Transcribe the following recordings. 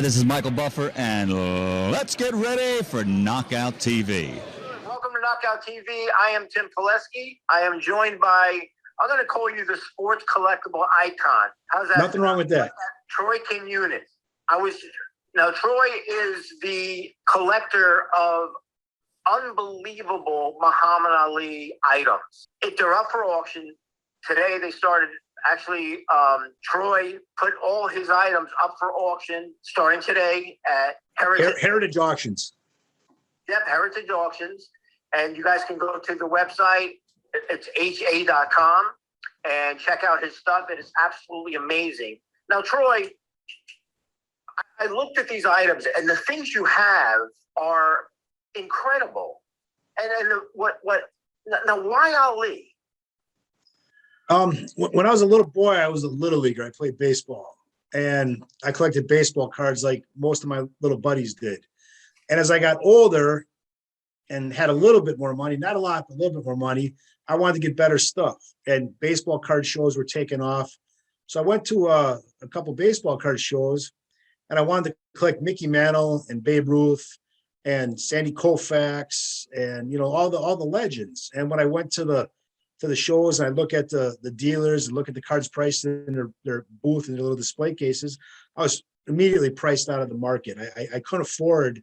this is Michael Buffer, and let's get ready for Knockout TV. Welcome to Knockout TV. I am Tim Pileski. I am joined by, I'm going to call you the sports collectible icon. How's that? Nothing wrong with that. Troy Kinunen. Now, Troy is the collector of unbelievable Muhammad Ali items. If they're up for auction, today they started. Actually, Troy put all his items up for auction starting today at Heritage Auctions. Yep, Heritage Auctions. And you guys can go to the website. It's ha.com and check out his stuff. It is absolutely amazing. Now, Troy, I looked at these items, and the things you have are incredible. Now, why Ali? When I was a little boy, I was a little leaguer. I played baseball, and I collected baseball cards like most of my little buddies did. And as I got older and had a little bit more money, not a lot, but a little bit more money, I wanted to get better stuff. And baseball card shows were taking off. So I went to a couple baseball card shows, and I wanted to collect Mickey Mantle and Babe Ruth and Sandy Koufax and, all the legends. And when I went to the shows and I look at the dealers and look at the cards priced in their booth and their little display cases, I was immediately priced out of the market. I couldn't afford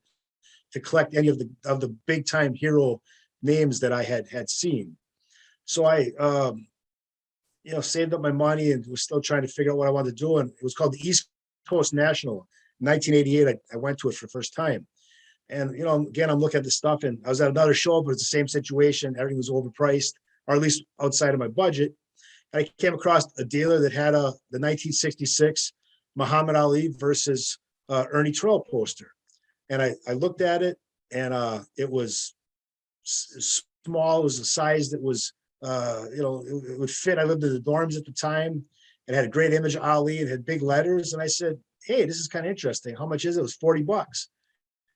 to collect any of the big time hero names that I had seen. So I saved up my money and was still trying to figure out what I wanted to do. And it was called the East Coast National. In 1988, I went to it for the first time. And, again, I'm looking at the stuff, and I was at another show, but it's the same situation. Everything was overpriced, or at least outside of my budget. And I came across a dealer that had the 1966 Muhammad Ali versus Ernie Terrell poster. And I looked at it, and it was small. It was a size that was, it would fit. I lived in the dorms at the time. It had a great image of Ali. It had big letters. And I said, hey, this is kind of interesting. How much is it? It was $40.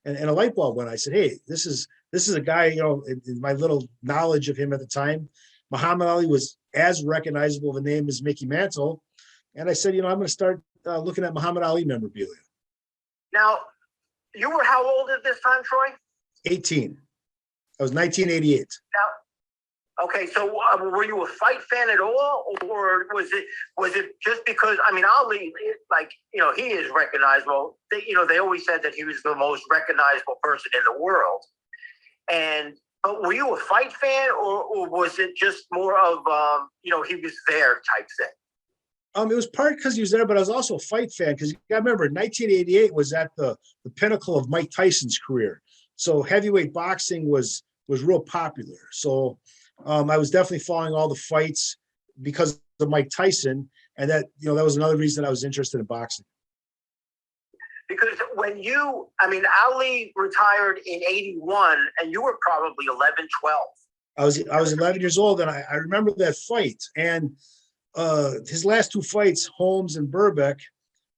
And a light bulb went. I said, hey, this is a guy, in my little knowledge of him at the time, Muhammad Ali was as recognizable of a name as Mickey Mantle. And I said, I'm going to start looking at Muhammad Ali memorabilia. Now, you were how old at this time, Troy? 18. That was 1988. Now, okay, so were you a fight fan at all, or was it just because? I mean, Ali, he is recognizable. They always said that he was the most recognizable person in the world. But were you a fight fan, or was it just more of he was there type thing? It was part because he was there, but I was also a fight fan because you got to remember 1988 was at the pinnacle of Mike Tyson's career. So heavyweight boxing was real popular. So I was definitely following all the fights because of Mike Tyson, and that was another reason I was interested in boxing. Because Ali retired in 81, and you were probably 11, 12. I was 11 years old, and I remember that fight. And his last two fights, Holmes and Burbeck,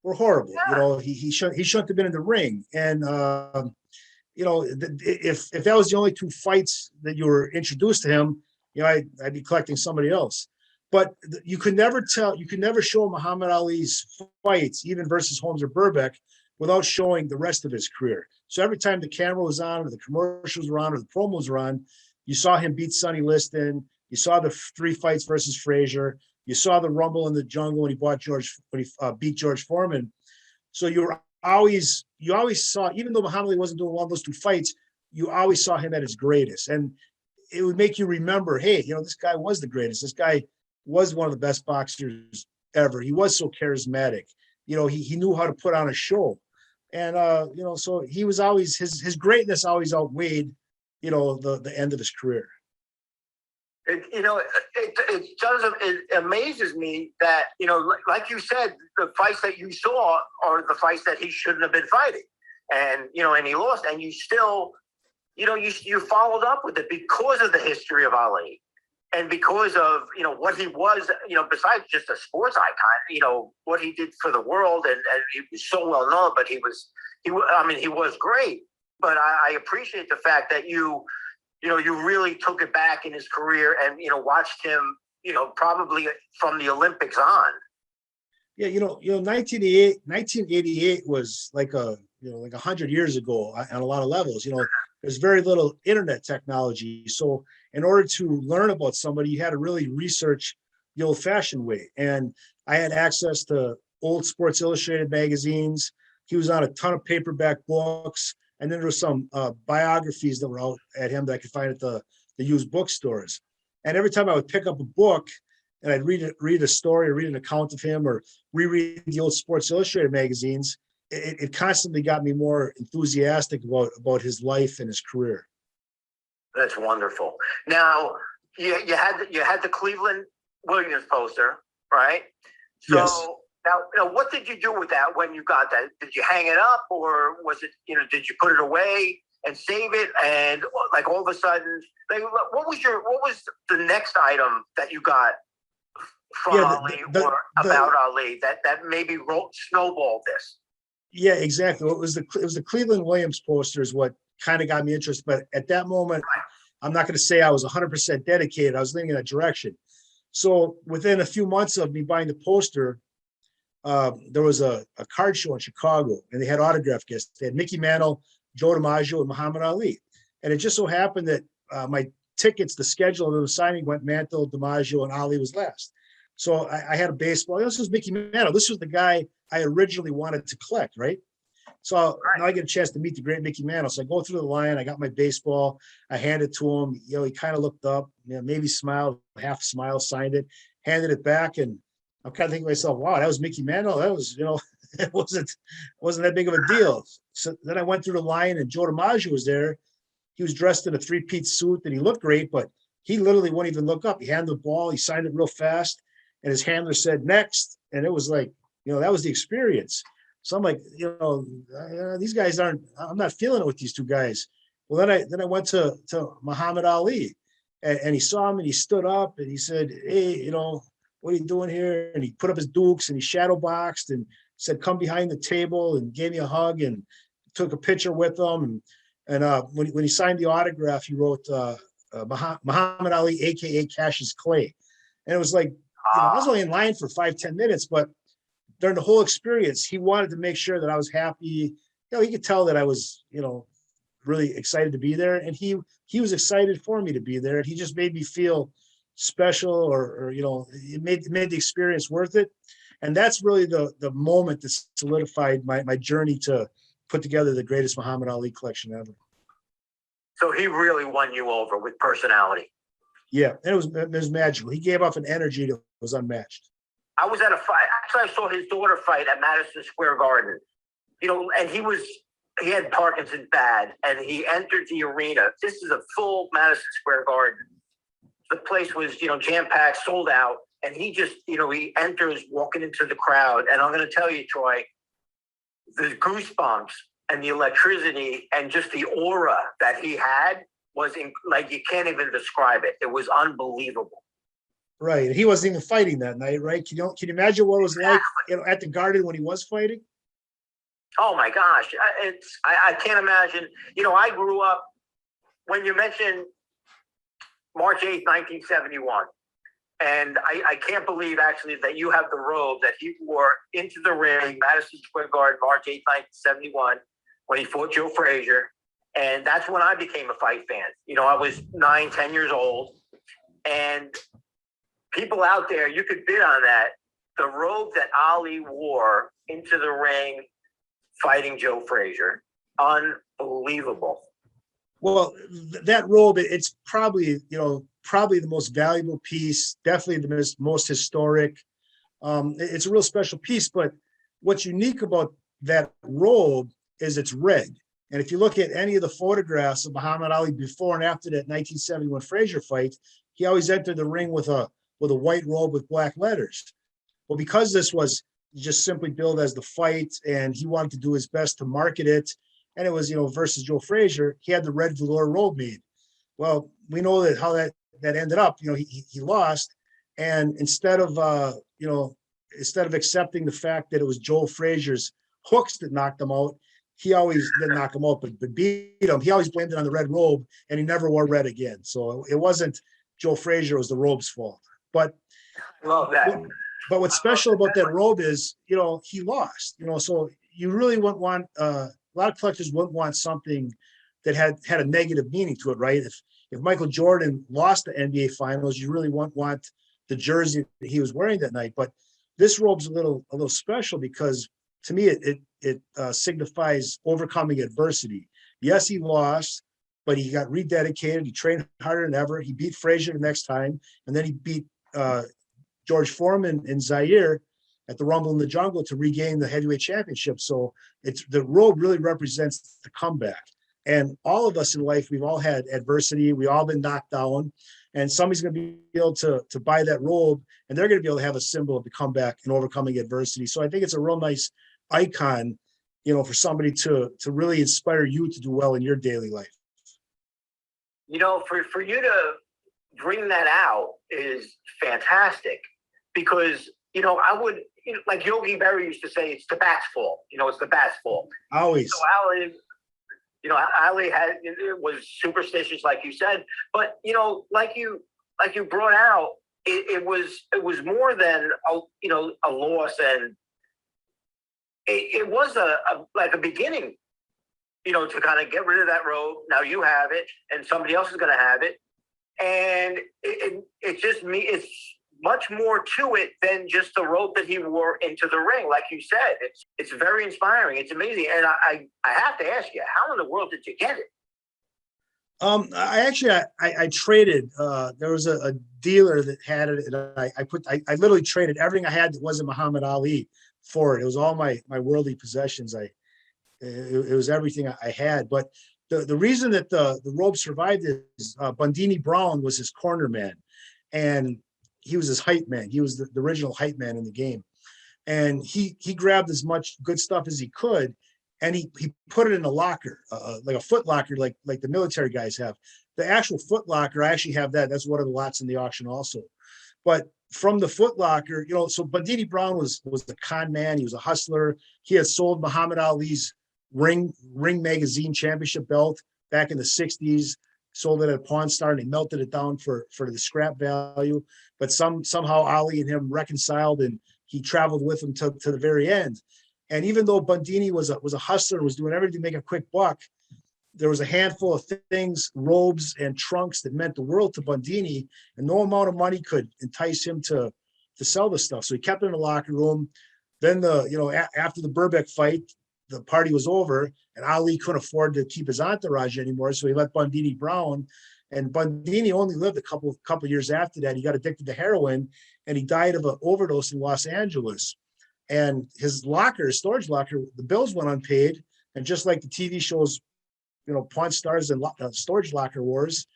were horrible. Yeah. He shouldn't have been in the ring. And if that was the only two fights that you were introduced to him, I'd be collecting somebody else. But you could never show Muhammad Ali's fights, even versus Holmes or Burbeck, without showing the rest of his career. So every time the camera was on, or the commercials were on, or the promos were on, you saw him beat Sonny Liston. You saw the 3 fights versus Frazier. You saw the Rumble in the Jungle when he beat George Foreman. So you always saw, even though Muhammad Ali wasn't doing one of those 2 fights, you always saw him at his greatest. And it would make you remember, hey, this guy was the greatest. This guy was one of the best boxers ever. He was so charismatic. He knew how to put on a show. And, so he was always, his greatness always outweighed, the end of his career. It amazes me that, like you said, the fights that you saw are the fights that he shouldn't have been fighting. And, and he lost, and you still, you followed up with it because of the history of Ali. And because of, what he was, besides just a sports icon, what he did for the world, and he was so well known, but he was great. But I appreciate the fact that you really took it back in his career and, watched him, probably from the Olympics on. Yeah, 1988 was like like 100 years ago on a lot of levels. There's very little internet technology. So in order to learn about somebody, you had to really research the old fashioned way. And I had access to old Sports Illustrated magazines. He was on a ton of paperback books. And then there was some biographies that were out at him that I could find at the used bookstores. And every time I would pick up a book and I'd read a story or read an account of him or reread the old Sports Illustrated magazines, it constantly got me more enthusiastic about his life and his career. That's wonderful. Now, you had the Cleveland Williams poster, right? So Yes. now, what did you do with that when you got that? Did you hang it up, or was it, did you put it away and save it? And like all of a sudden, like, what was the next item that you got from Ali or about Ali that maybe snowballed this? Yeah, exactly. It was the Cleveland Williams poster is what kind of got me interested. But at that moment, I'm not going to say I was 100% dedicated. I was leaning in that direction. So within a few months of me buying the poster, there was a card show in Chicago, and they had autograph guests. They had Mickey Mantle, Joe DiMaggio, and Muhammad Ali. And it just so happened that my tickets, the schedule of the signing went Mantle, DiMaggio, and Ali was last. So I had a baseball. This was Mickey Mantle. This was the guy I originally wanted to collect, right? So now I get a chance to meet the great Mickey Mantle. So I go through the line. I got my baseball. I hand it to him. He kind of looked up, maybe smiled, half smile, signed it, handed it back, and I'm kind of thinking to myself, wow, that was Mickey Mantle. That was, it wasn't that big of a deal. So then I went through the line, and Joe DiMaggio was there. He was dressed in a three-piece suit, and he looked great, but he literally wouldn't even look up. He handed the ball. He signed it real fast, and his handler said next, and it was like, that was the experience. So I'm like, these guys I'm not feeling it with these two guys. Well, then I went to Muhammad Ali, and he saw him, and he stood up, and he said, hey, what are you doing here? And he put up his dukes, and he shadow boxed and said, come behind the table, and gave me a hug and took a picture with him. And when he signed the autograph, he wrote Muhammad Ali, AKA Cassius Clay. And it was like, I was only in line for 5-10 minutes, but during the whole experience, he wanted to make sure that I was happy. He could tell that I was, really excited to be there. And he was excited for me to be there. And he just made me feel special or it made the experience worth it. And that's really the moment that solidified my journey to put together the greatest Muhammad Ali collection ever. So he really won you over with personality. Yeah, and it was magical. He gave off an energy that was unmatched. I was at a fight. Actually, I saw his daughter fight at Madison Square Garden. And he had Parkinson's bad, and he entered the arena. This is a full Madison Square Garden. The place was, jam-packed, sold out, and he just, he enters walking into the crowd. And I'm going to tell you, Troy, the goosebumps and the electricity and just the aura that he had was like, you can't even describe it. It was unbelievable. Right. He wasn't even fighting that night, right? Can you imagine what it was like at the Garden when he was fighting? Oh my gosh. I can't imagine. I grew up, when you mentioned March 8th, 1971, and I can't believe actually that you have the robe that he wore into the ring, Madison Square Garden, March 8th, 1971, when he fought Joe Frazier. And that's when I became a fight fan. I was 9-10 years old, and people out there, you could bid on that. The robe that Ali wore into the ring fighting Joe Frazier, unbelievable. Well, that robe, it's probably the most valuable piece, definitely the most historic. It's a real special piece, but what's unique about that robe is it's red. And if you look at any of the photographs of Muhammad Ali before and after that 1971 Frazier fight, he always entered the ring with a white robe with black letters. Well, because this was just simply billed as the fight, and he wanted to do his best to market it, and it was, versus Joe Frazier, he had the red velour robe made. Well, we know that how that ended up. He lost, and instead of accepting the fact that it was Joe Frazier's hooks that knocked him out, he always didn't knock him out, but beat him. He always blamed it on the red robe, and he never wore red again. So it wasn't Joe Frazier, it was the robe's fault. But love that. But what's special about that robe is, he lost, so you really wouldn't want, a lot of collectors wouldn't want something that had a negative meaning to it, right? If Michael Jordan lost the NBA finals, you really wouldn't want the jersey that he was wearing that night. But this robe's a little special because to me, it signifies overcoming adversity. Yes, he lost, but he got rededicated. He trained harder than ever. He beat Frazier the next time, and then he beat George Foreman and Zaire at the Rumble in the Jungle to regain the heavyweight championship. So the robe really represents the comeback. And all of us in life, we've all had adversity. We've all been knocked down, and somebody's going to be able to buy that robe, and they're going to be able to have a symbol of the comeback and overcoming adversity. So I think it's a real nice icon, for somebody to really inspire you to do well in your daily life. For you to bring that out is fantastic because, I would, like Yogi Berra used to say, it's the bat's fault. It's the bat's fault. Always. So Ali was superstitious, like you said, but, like you brought out, it was more than a loss, and it was like a beginning, to kind of get rid of that robe. Now you have it, and somebody else is going to have it, and it's much more to it than just the robe that he wore into the ring. Like you said, it's very inspiring. It's amazing, and I have to ask you, how in the world did you get it? I traded. There was a dealer that had it, and I literally traded everything I had that wasn't Muhammad Ali for it. It was all my worldly possessions. It was everything I had. But the reason that the robe survived is Bundini Brown was his corner man, and he was his hype man. He was the original hype man in the game, and he grabbed as much good stuff as he could. And he put it in a locker, like a foot locker, like the military guys have. The actual foot locker, I actually have that. That's one of the lots in the auction also. But from the foot locker, so Bundini Brown was the con man. He was a hustler. He had sold Muhammad Ali's Ring Magazine championship belt back in the 60s, sold it at Pawn Star, and he melted it down for the scrap value. But somehow Ali and him reconciled, and he traveled with him to the very end. And even though Bundini was a hustler, was doing everything to make a quick buck, there was a handful of things, robes and trunks that meant the world to Bundini, and no amount of money could entice him to sell the stuff. So he kept it in the locker room. Then after the Burbeck fight, the party was over, and Ali couldn't afford to keep his entourage anymore, so he let Bundini Brown. And Bundini only lived a couple years after that. He got addicted to heroin, and he died of an overdose in Los Angeles. And his storage locker, the bills went unpaid. And just like the TV shows, Pawn Stars and Storage Locker Wars,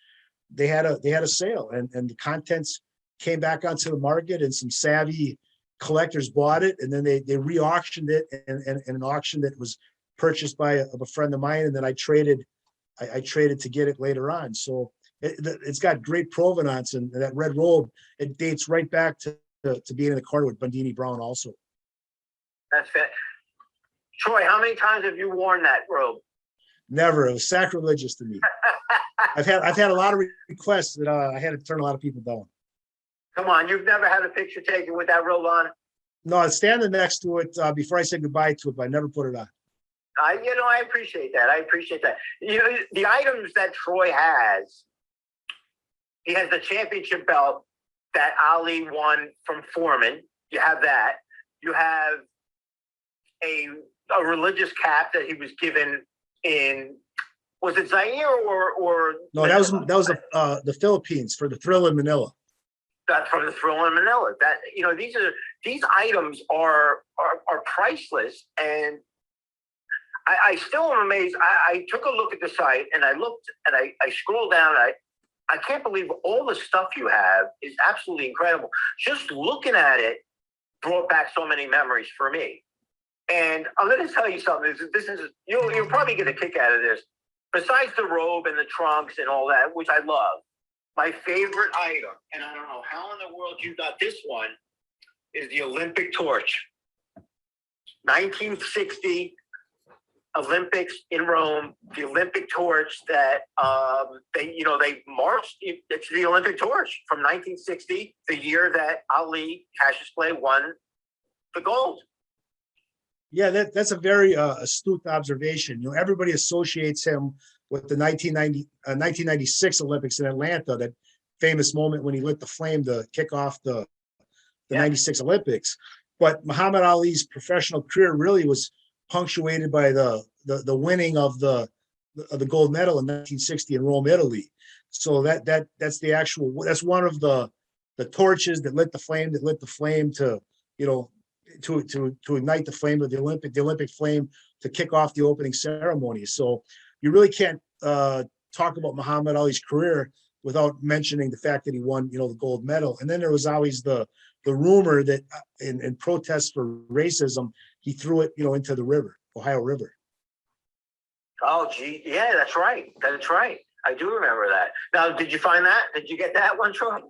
they had a sale, and the contents came back onto the market, and some savvy collectors bought it, and then they re-auctioned it in an auction that was purchased by a friend of mine, and then I traded to get it later on. So it's got great provenance, and that red robe, it dates right back to being in the corner with Bundini Brown also. That's it. Troy, how many times have you worn that robe? Never. It was sacrilegious to me. I've had a lot of requests that I had to turn a lot of people down. Come on, you've never had a picture taken with that robe on? No, I was standing next to it before I said goodbye to it, but I never put it on. I appreciate that. The items that Troy has, he has the championship belt that Ali won from Foreman. You have that. You have a religious cap that he was given in, was it Zaire or no? That was the Philippines for the Thrill in Manila. That's from the Thrill in Manila. That these items are priceless, and I still am amazed. I took a look at the site, and I looked, and I scrolled down. I can't believe all the stuff you have is absolutely incredible. Just looking at it brought back so many memories for me. And I'm going to tell you something. You'll probably get a kick out of this. Besides the robe and the trunks and all that, which I love, my favorite item, and I don't know how in the world you got this one, is the Olympic torch. 1960 Olympics in Rome, the Olympic torch that they marched. It's the Olympic torch from 1960, the year that Ali Cassius Clay won the gold. Yeah, that's a very astute observation. Everybody associates him with the 1996 Olympics in Atlanta, that famous moment when he lit the flame to kick off the 96 Olympics. But Muhammad Ali's professional career really was punctuated by the winning of the gold medal in 1960 in Rome, Italy. So that's one of the torches that lit the flame to ignite the flame of the Olympic flame to kick off the opening ceremony. So you really can't talk about Muhammad Ali's career without mentioning the fact that he won, the gold medal. And then there was always the rumor that in protest for racism, he threw it, into the river, Ohio River. Oh, gee. Yeah, that's right. That's right. I do remember that. Now, did you find that? Did you get that one, Troy?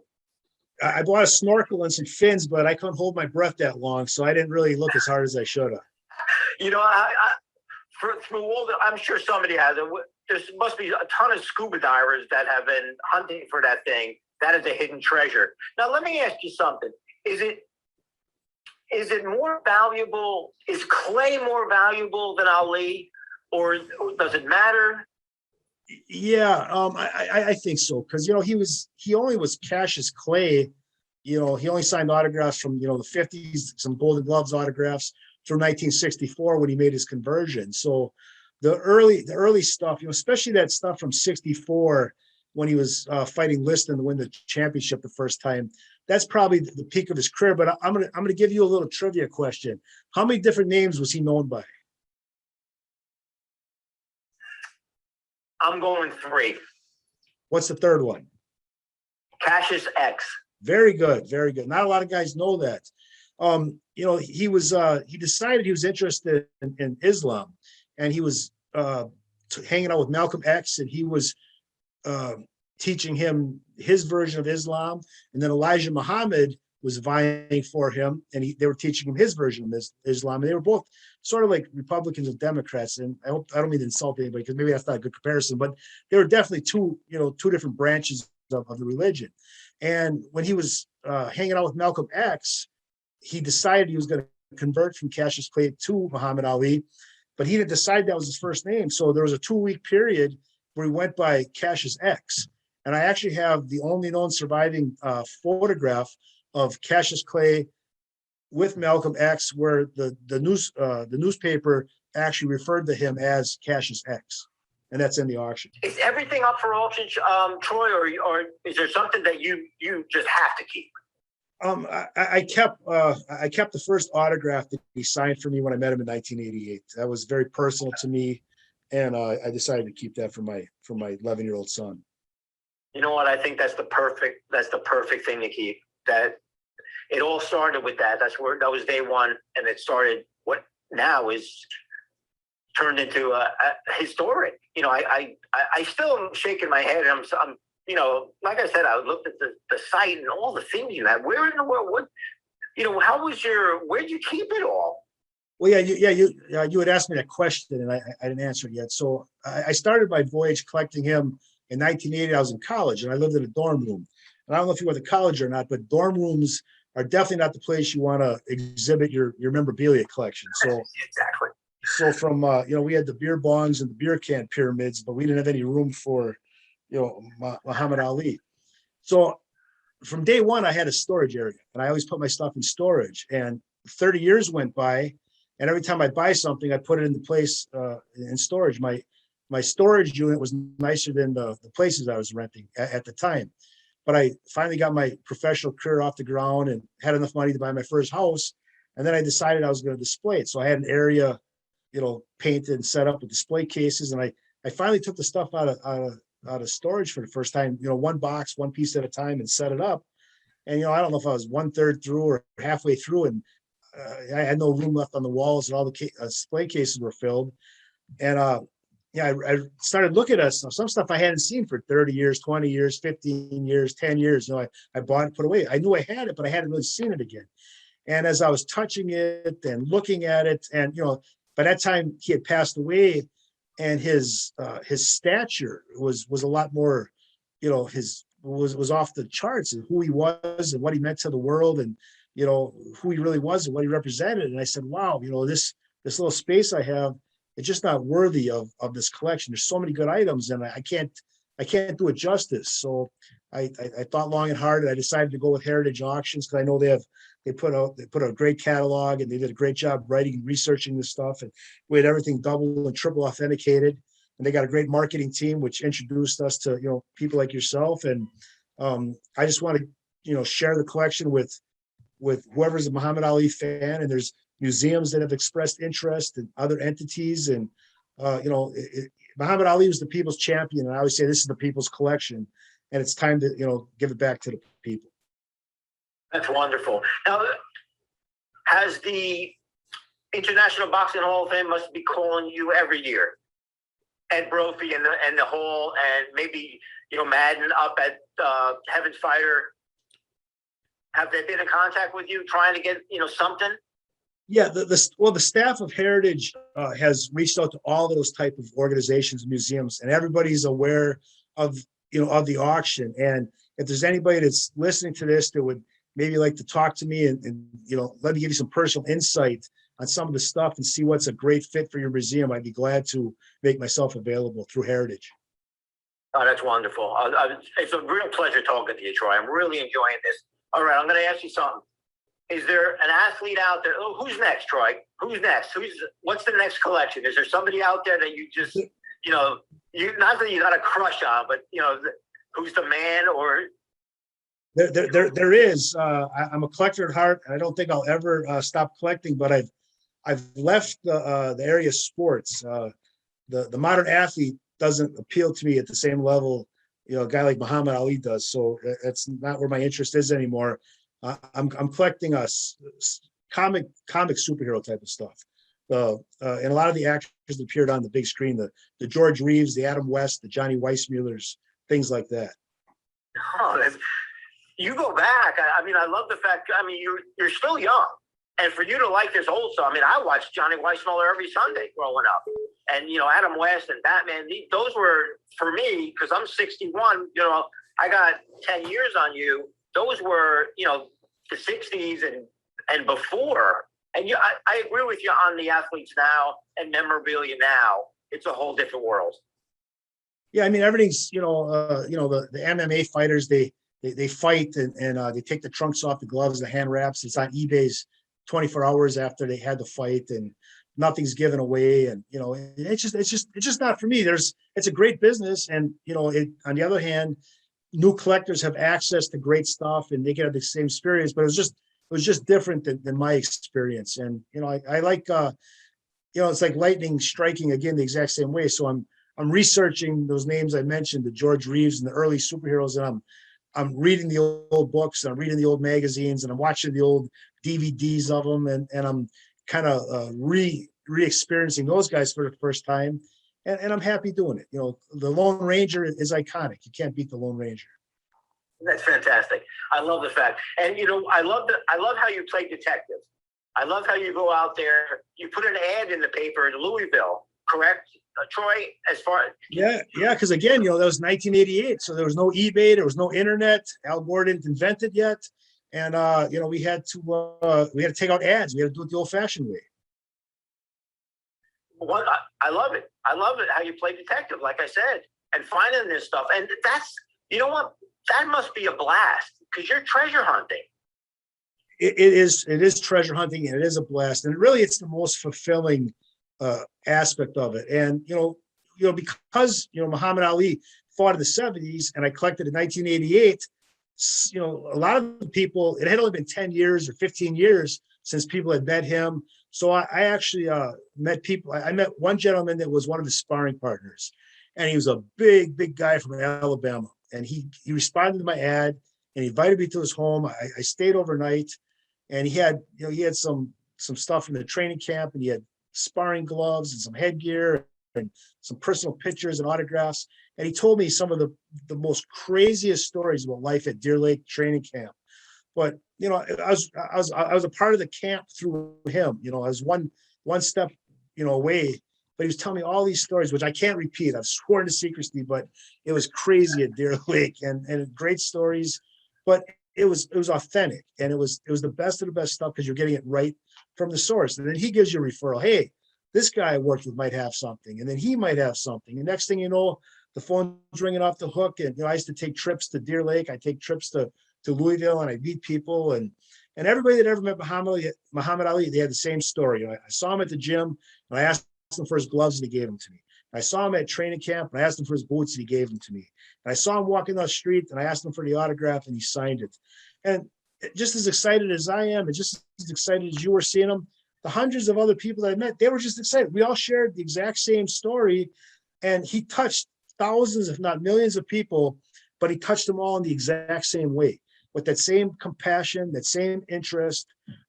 I bought a snorkel and some fins, but I couldn't hold my breath that long, so I didn't really look as hard as I should have. Through all I'm sure somebody has it. There must be a ton of scuba divers that have been hunting for that thing. That is a hidden treasure. Now, let me ask you something. Is it more valuable? Is Clay more valuable than Ali, or does it matter? Yeah, I think so, because he only was Cassius Clay. He only signed autographs from the 50s, some Golden Gloves autographs from 1964 when he made his conversion. So the early stuff, especially that stuff from 64 when he was fighting Liston to win the championship the first time, that's probably the peak of his career. But I'm gonna give you a little trivia question. How many different names was he known by? I'm going 3. What's the third one? Cassius X. Very good, very good. Not a lot of guys know that. He decided he was interested in Islam, and he was hanging out with Malcolm X, and he was teaching him his version of Islam, and then Elijah Muhammad was vying for him, and they were teaching him his version of Islam, and they were both sort of like Republicans and Democrats. And I don't mean to insult anybody, because maybe that's not a good comparison, but they were definitely two different branches of the religion. And when he was hanging out with Malcolm X, he decided he was going to convert from Cassius Clay to Muhammad Ali, but he didn't decide that was his first name. So there was a 2-week period where he went by Cassius X. And I actually have the only known surviving photograph of Cassius Clay with Malcolm X, where the newspaper actually referred to him as Cassius X, and that's in the auction. Is everything up for auction, Troy, or is there something that you just have to keep? I kept the first autograph that he signed for me when I met him in 1988. That was very personal to me, and I decided to keep that for my 11-year-old son. You know what? I think that's the perfect thing to keep. That it all started with that. That was day one, and it started what now is turned into a historic. I still am shaking my head. I'm like I said, I looked at the site and all the things you had. Where in the world? Where'd you keep it all? Well, you had asked me that question, and I didn't answer it yet. So I started my voyage collecting him in 1980. I was in college, and I lived in a dorm room. And I don't know if you went to college or not, but dorm rooms are definitely not the place you want to exhibit your memorabilia collection. So exactly. So from we had the beer bongs and the beer can pyramids, but we didn't have any room for Muhammad Ali. So from day one, I had a storage area, and I always put my stuff in storage. And 30 years went by, and every time I buy something, I put it in the place in storage. My storage unit was nicer than the places I was renting at the time. But I finally got my professional career off the ground and had enough money to buy my first house. And then I decided I was going to display it. So I had an area, painted and set up with display cases. And I finally took the stuff out of storage for the first time, one box, one piece at a time, and set it up. And, I don't know if I was 1/3 through or halfway through, and I had no room left on the walls, and all the display cases were filled. And I started looking at some stuff I hadn't seen for 30 years, 20 years, 15 years, 10 years. I bought it, put it away. I knew I had it, but I hadn't really seen it again. And as I was touching it and looking at it, and by that time he had passed away, and his stature was a lot more, his was off the charts, and who he was and what he meant to the world, and who he really was and what he represented. And I said, wow, this little space I have, it's just not worthy of this collection. There's so many good items, and I can't do it justice. So I thought long and hard, and I decided to go with Heritage Auctions, because I know they put out a great catalog, and they did a great job writing and researching this stuff, and we had everything double and triple authenticated, and they got a great marketing team which introduced us to people like yourself. And I just want to share the collection with whoever's a Muhammad Ali fan, and there's museums that have expressed interest and other entities. And Muhammad Ali was the people's champion, and I always say this is the people's collection, and it's time to give it back to the people. That's wonderful. Now, has the International Boxing Hall of Fame must be calling you every year, Ed Brophy and the Hall, and maybe Madden up at Heaven's Fighter? Have they been in contact with you trying to get something? Yeah, the staff of Heritage has reached out to all those type of organizations and museums, and everybody's aware of the auction. And if there's anybody that's listening to this that would maybe like to talk to me and let me give you some personal insight on some of the stuff and see what's a great fit for your museum, I'd be glad to make myself available through Heritage. Oh, that's wonderful. It's a real pleasure talking to you, Troy. I'm really enjoying this. All right, I'm going to ask you something. Is there an athlete out there? Oh, who's next, Troy? Who's next? What's the next collection? Is there somebody out there that you just, not that you got a crush on, but who's the man? Or there is. I'm a collector at heart, and I don't think I'll ever stop collecting. But I've left the area of sports. The modern athlete doesn't appeal to me at the same level a guy like Muhammad Ali does. So that's not where my interest is anymore. I'm collecting comic superhero type of stuff. And a lot of the actors that appeared on the big screen, the George Reeves, the Adam West, the Johnny Weissmullers, things like that. Oh, you go back. I love the fact. You're still young, and for you to like this old stuff. I watched Johnny Weissmuller every Sunday growing up, and Adam West and Batman. Those were for me, because I'm 61. I got 10 years on you. Those were the 60s and before. And I agree with you on the athletes now and memorabilia now. It's a whole different world. Yeah, everything's the MMA fighters, they fight and they take the trunks off the gloves, the hand wraps. It's on eBay's 24 hours after they had the fight, and nothing's given away. And it's just not for me. It's a great business, and on the other hand, new collectors have access to great stuff and they can have the same experience, but it was just different than my experience. And I like it's like lightning striking again the exact same way. So I'm researching those names I mentioned, the George Reeves and the early superheroes, and I'm reading the old books, and I'm reading the old magazines, and I'm watching the old DVDs of them, and I'm kind of re-experiencing those guys for the first time. And I'm happy doing it. The Lone Ranger is iconic. You can't beat the Lone Ranger. That's fantastic. I love the fact. And, I love how you play detective. I love how you go out there. You put an ad in the paper in Louisville, correct, Troy? Yeah. Because again, that was 1988. So there was no eBay. There was no internet. Al Gore didn't invent it yet. And, we had to take out ads. We had to do it the old fashioned way. I love it. I love it how you play detective, like I said, and finding this stuff. And that's, that must be a blast because you're treasure hunting. It is treasure hunting, and it is a blast. And really, it's the most fulfilling aspect of it. And, because, Muhammad Ali fought in the 70s and I collected in 1988, a lot of the people, it had only been 10 years or 15 years since people had met him. So I actually met people. I met one gentleman that was one of his sparring partners, and he was a big guy from Alabama. And he responded to my ad and he invited me to his home. I stayed overnight, and he had some stuff from the training camp, and he had sparring gloves and some headgear and some personal pictures and autographs. And he told me some of the most craziest stories about life at Deer Lake training camp. But I was a part of the camp through him. I was one step away. But he was telling me all these stories, which I can't repeat. I've sworn to secrecy, but it was crazy at Deer Lake and great stories. But it was authentic, and it was the best of the best stuff because you're getting it right from the source. And then he gives you a referral. Hey, this guy I worked with might have something, and then he might have something. And next thing you know, the phone's ringing off the hook. And I used to take trips to Deer Lake. I take trips to Louisville, and I meet people, and everybody that ever met Muhammad Ali, they had the same story. I saw him at the gym, and I asked him for his gloves, and he gave them to me. I saw him at training camp, and I asked him for his boots, and he gave them to me. And I saw him walking down the street, and I asked him for the autograph, and he signed it. And just as excited as I am, and just as excited as you were seeing him, the hundreds of other people that I met, they were just excited. We all shared the exact same story, and he touched thousands, if not millions of people, but he touched them all in the exact same way, with that same compassion, that same interest,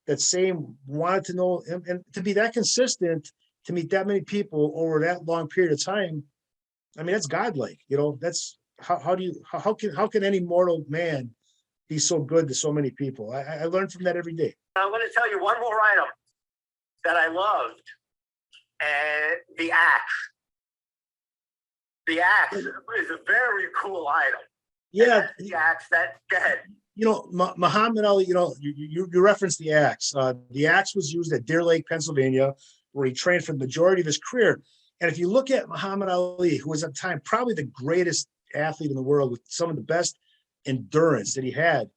that same wanted to know, and to be that consistent, to meet that many people over that long period of time. I mean, that's godlike, that's how can any mortal man be so good to so many people? I learned from that every day. I'm going to tell you one more item that I loved, and the axe. The axe is a very cool item. Yeah. The axe go ahead. Muhammad Ali, you referenced the axe. The axe was used at Deer Lake, Pennsylvania, where he trained for the majority of his career. And if you look at Muhammad Ali, who was at the time probably the greatest athlete in the world with some of the best endurance that he had,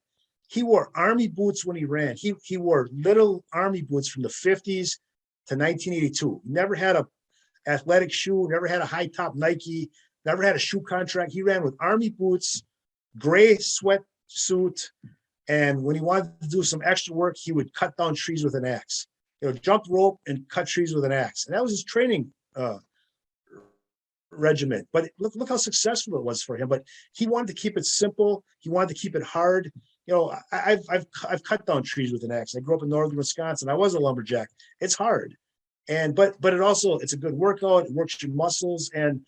he wore army boots when he ran. He wore little army boots from the 50s to 1982. He never had a athletic shoe, never had a high top Nike, never had a shoe contract. He ran with army boots, gray sweatsuit, and when he wanted to do some extra work, he would cut down trees with an axe. Jump rope and cut trees with an axe. And that was his training regiment. But look how successful it was for him. But he wanted to keep it simple. He wanted to keep it hard. I've cut down trees with an axe. I grew up in northern Wisconsin. I was a lumberjack. It's hard. But it's a good workout. It works your muscles. And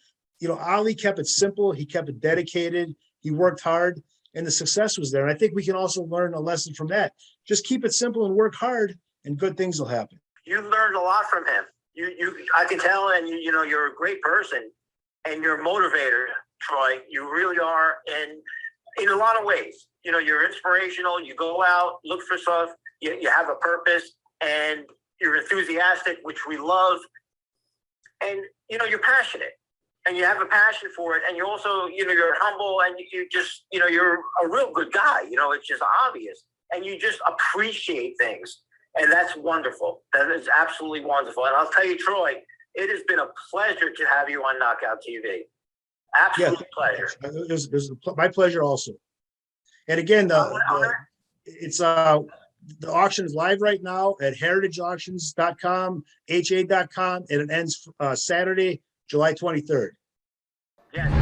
Ali kept it simple. He kept it dedicated. He worked hard, and the success was there. And I think we can also learn a lesson from that. Just keep it simple and work hard, and good things will happen. You learned a lot from him. I can tell, and you're a great person, and you're a motivator, Troy. You really are, and in a lot of ways. You're inspirational. You go out, look for stuff. You have a purpose, and you're enthusiastic, which we love. And you're passionate, and you have a passion for it. And you also, you're humble, and you just, you're a real good guy. It's just obvious, and you just appreciate things. And that's wonderful. That is absolutely wonderful. And I'll tell you, Troy, it has been a pleasure to have you on KnockOut TV. Absolute pleasure. It was my pleasure also. And again, the auction is live right now at heritageauctions.com, ha.com, and it ends Saturday, July 23rd. Yes.